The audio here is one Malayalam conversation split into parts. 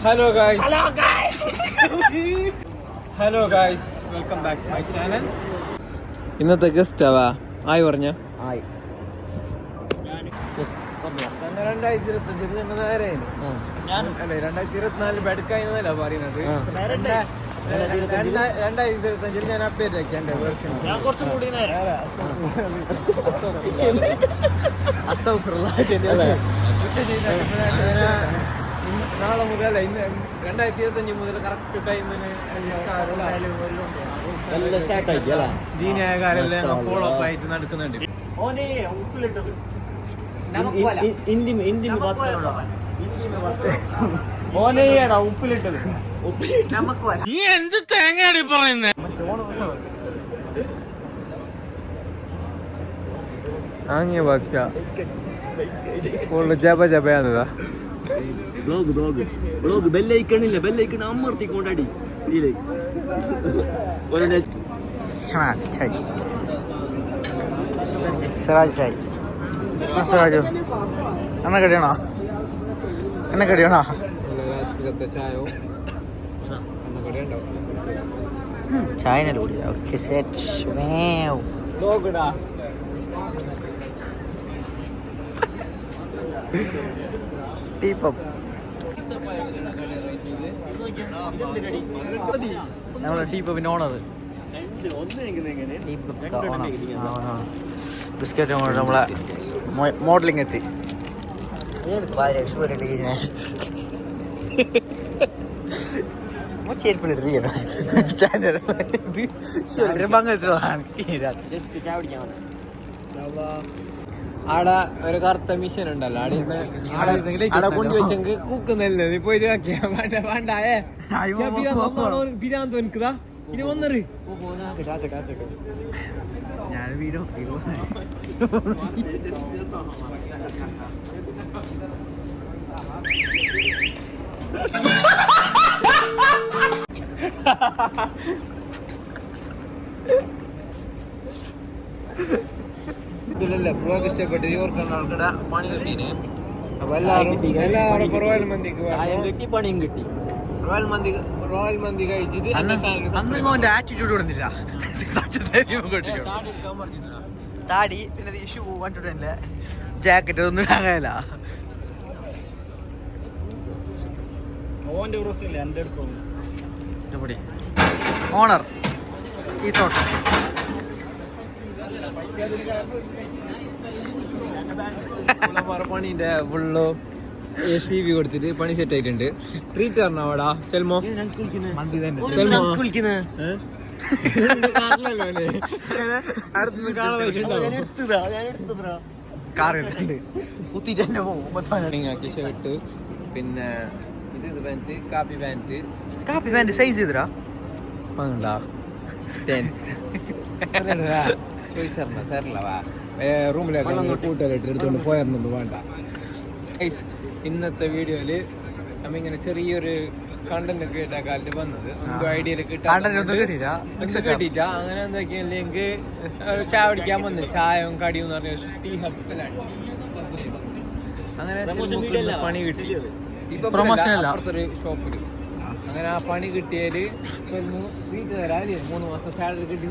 Hello guys. Hello guys. Welcome back to my channel. ഇന്നത്തെ ഗസ്റ്റ് ആവാ ആയി പറഞ്ഞ 2024 ബെഡ്ക്കായിരുന്നല്ല പറയുന്നത്. 2025 ഞാൻ അപ്ഡേറ്റ് ആക്കി എന്റെ വേർഷൻ. നാളെ മുതൽ 2025 മുതൽ കറക്റ്റ് ടൈമിന് ജീനിയാകാരെല്ലാം ഫോളോ അപ്പ് ആയിട്ട് നടക്കുന്നുണ്ട്. ഉപ്പിലിട്ടത് നീ എന്ത് തേങ്ങയാടി പറയുന്നേ? ആങ്ങിയ ഭക്ഷ ജപ ജപയാന്നതാ ബ്ലോഗ് ബെല്ലൈക്കണില്ല, ബെല്ലൈക്കൺ അമർത്തിക്കൊണ്ടടി സിറാജ് ചായ് സിറാജു എണ്ണ കടിയണോ ചായനല്ല കൂടിയാ ഓക്കെ സെറ്റ് നമ്മളെ ടീപ്പിന്റെ ഓണർ ബിസ്ക്കറ്റ് നമ്മളെ മോഡലിംഗ് എത്തി ആടെ ഒരു കറുത്ത മിഷൻ ഉണ്ടല്ലോ, ആടെ കൊണ്ടുവച്ചെങ്കിൽ കുക്കുന്നല്ലേ നീ പോയി വേണ്ടായേ പിരാന്തോ എനിക്കതാ ഇനി വന്നറ് ഞാൻ വീഡിയോ ഇതിലല്ലേ ബ്ലോഗ് ഇഷ്ടപ്പെട്ട് ഓർക്കുന്ന ആൾക്കടെ പണി കിട്ടീന്. അപ്പൊ എല്ലാവരും റോയൽ മന്തിക്ക് പണിയും കിട്ടി. റോയൽ മന്തി കഴിച്ചിട്ട് അന്ന് ആറ്റിറ്റ്യൂഡ് കൊടുത്തില്ല താടി പിന്നെ ഷൂ കണ്ടിട്ടില്ല ജാക്കറ്റ് ഒന്നും ഇടാങ്ങല്ല. ഓണർ പണിന്റെ ഫുള്ള് CV കൊടുത്തിട്ട് പണി സെറ്റ് ആയിട്ടുണ്ട്. ട്രീറ്റ് പറഞ്ഞ അവിടെ സെൽമോ ഷർട്ട് പിന്നെ ഇത് പാന്റ് കാപ്പി പാന്റ് സൈസ് ചെയ്തരാ ചോദിച്ചറിഞ്ഞ തരല റൂമിലേക്ക് കൂട്ടുകാരായിട്ട് എടുത്തോണ്ട് പോയായിരുന്നു. വേണ്ട ഇന്നത്തെ വീഡിയോയില് നമ്മിങ്ങനെ ചെറിയൊരു കണ്ടന്റ് ക്രിയേറ്റ് ആക്കാനായിട്ട് വന്നത്. ഐഡിയയിൽ കിട്ടിയിട്ട അങ്ങനെ എന്തൊക്കെയല്ലെങ്കിൽ ചായ കുടിക്കാൻ വന്നു. ചായയും കടിയും എന്ന് പറഞ്ഞ ടീ ഹബിലാണ്. അങ്ങനെ പണി കിട്ടി അപ്പുറത്തൊരു ഷോപ്പില്. അങ്ങനെ ആ പണി കിട്ടിയാല് ട്രീറ്റ് തരാം. 3 മാസം സാലറി കിട്ടി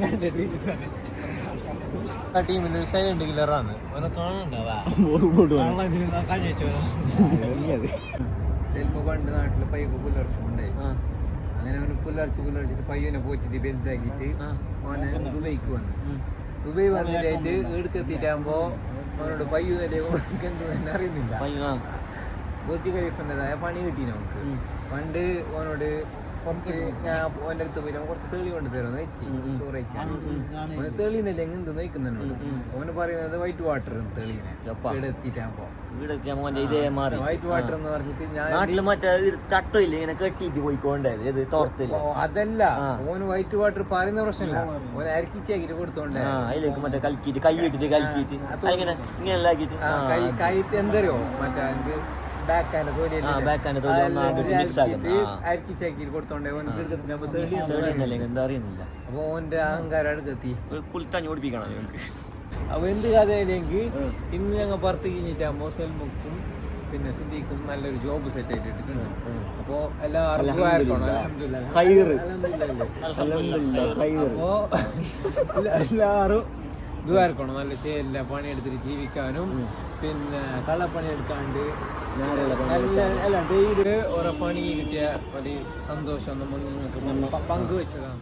ആ ടീമിന്റെ ഒരു സൈലന്റ് കില്ലറാണ്. ഓനെ കാണണ്ടാവാ പണ്ട് നാട്ടില് പയ്യൊക്കെ പുലർച്ചുണ്ടായി. അങ്ങനെ അവന് പുലർച്ചിട്ട് പയ്യനെ പോറ്റിട്ട് വലുതാക്കിയിട്ട് ഓനെ ദുബൈക്ക് വന്നു. ദുബൈ വന്നിട്ടായിട്ട് എടുക്കെത്തിയിട്ടാകുമ്പോ അവനോട് പയ്യു തന്നെ എന്ത് തന്നെ അറിയുന്നില്ല. ബുർജ് ഖലീഫിൻ്റെതായ പണി കിട്ടി നമുക്ക്. പണ്ട് ഓനോട് കുറച്ച് ഞാൻ ഓൻ്റെ അടുത്ത് പോയി കുറച്ച് തെളി കൊണ്ട് തരുമെന്ന് വെച്ച് ചോറ് വയ്ക്കാൻ. ഓന് തെളിയുന്നില്ല എന്ത് നയിക്കുന്നുണ്ട്. ഓന് പറയുന്നത് വൈറ്റ് വാട്ടർ തെളിനെ ഇവിടെ എത്തിയിട്ടാകുമ്പോ വൈറ്റ് വാട്ടർ എന്ന് പറഞ്ഞിട്ട് ഞാൻ അതല്ല ഓന് വൈറ്റ് വാട്ടർ പറയുന്ന പ്രശ്നമില്ല. ഓന് അരക്കിച്ചാക്കിട്ട് കൊടുത്തോണ്ടേ കൈ എന്തരോ മറ്റേ അരക്കിച്ചാക്കി കൊടുത്തോണ്ടേ അപ്പൊ ഓന്റെ അഹങ്കാരം അടുക്കെത്തി കുളിത്താൻ ഓടിപ്പിക്കണം. അപ്പൊ എന്ത് കഥയില്ലെങ്കിൽ ഇന്ന് ഞങ്ങൾ പുറത്ത് കഴിഞ്ഞിട്ടാകുമ്പോ സെൽമുക്കും പിന്നെ സിദ്ദീഖും നല്ലൊരു ജോബ് സെറ്റ് ആയിട്ട് ഇട്ടിട്ടുണ്ട്. അപ്പോൾ എല്ലാവർക്കും ദ്വാരക്കണം. അപ്പോൾ എല്ലാവരും ദ്വാരക്കണം. നല്ല ചേരില്ല പണിയെടുത്തിട്ട് ജീവിക്കാനും പിന്നെ കള്ളപ്പണി എടുക്കാണ്ട് നല്ല ഡെയിലി ഓരോ പണി കിട്ടിയ ഒരു സന്തോഷം നമ്മൾ നിങ്ങൾക്ക് പങ്കുവെച്ചതാണ്.